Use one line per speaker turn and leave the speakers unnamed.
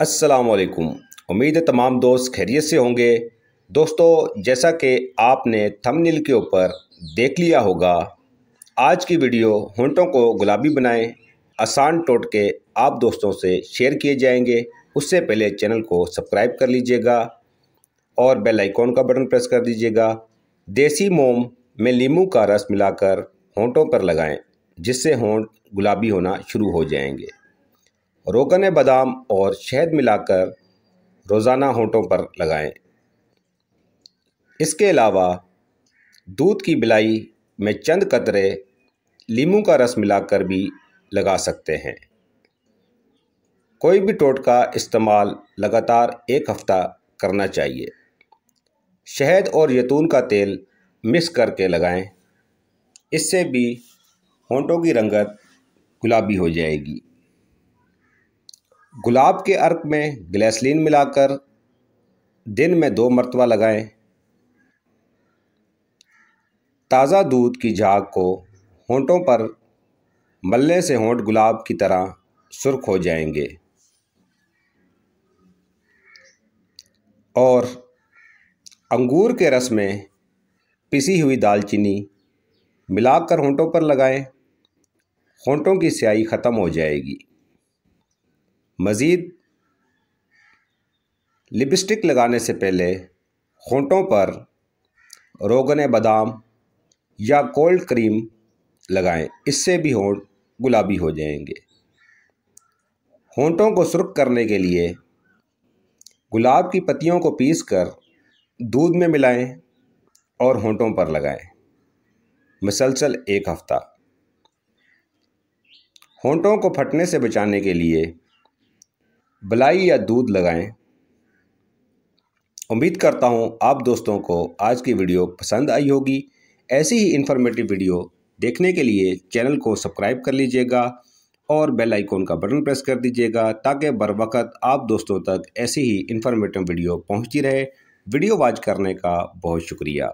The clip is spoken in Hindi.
अस्सलामुअलैकुम। उम्मीद है तमाम दोस्त खैरियत से होंगे। दोस्तों, जैसा कि आपने थंबनेल के ऊपर देख लिया होगा, आज की वीडियो होंठों को गुलाबी बनाएं आसान टोटके आप दोस्तों से शेयर किए जाएंगे। उससे पहले चैनल को सब्सक्राइब कर लीजिएगा और बेल आइकॉन का बटन प्रेस कर दीजिएगा। देसी मोम में नींबू का रस मिलाकर होंठों पर लगाएं, जिससे होंठ गुलाबी होना शुरू हो जाएंगे। रोगन बादाम और शहद मिलाकर रोज़ाना होंठों पर लगाएं। इसके अलावा दूध की बिलाई में चंद कतरे नींबू का रस मिलाकर भी लगा सकते हैं। कोई भी टोटका इस्तेमाल लगातार 1 हफ्ता करना चाहिए। शहद और जैतून का तेल मिक्स करके लगाएं, इससे भी होंठों की रंगत गुलाबी हो जाएगी। गुलाब के अर्क में ग्लिसरीन मिलाकर दिन में 2 मरतबा लगाएं। ताज़ा दूध की झाग को होंठों पर मलने से होंठ गुलाब की तरह सुर्ख हो जाएंगे। और अंगूर के रस में पिसी हुई दालचीनी मिलाकर होंठों पर लगाएं, होंठों की स्याही ख़त्म हो जाएगी। मज़ीद लिपस्टिक लगाने से पहले होंठों पर रोगन बादाम या कोल्ड क्रीम लगाएं, इससे भी होंठ गुलाबी हो जाएंगे। होंठों को सुर्ख करने के लिए गुलाब की पत्तियों को पीसकर दूध में मिलाएं और होंठों पर लगाएं, मुसलसल 1 हफ्ता। होंठों को फटने से बचाने के लिए बलाई या दूध लगाएं। उम्मीद करता हूं आप दोस्तों को आज की वीडियो पसंद आई होगी। ऐसी ही इन्फॉर्मेटिव वीडियो देखने के लिए चैनल को सब्सक्राइब कर लीजिएगा और बेल आइकॉन का बटन प्रेस कर दीजिएगा, ताकि बर वक्त आप दोस्तों तक ऐसी ही इन्फॉर्मेटिव वीडियो पहुंचती रहे। वीडियो वॉच करने का बहुत शुक्रिया।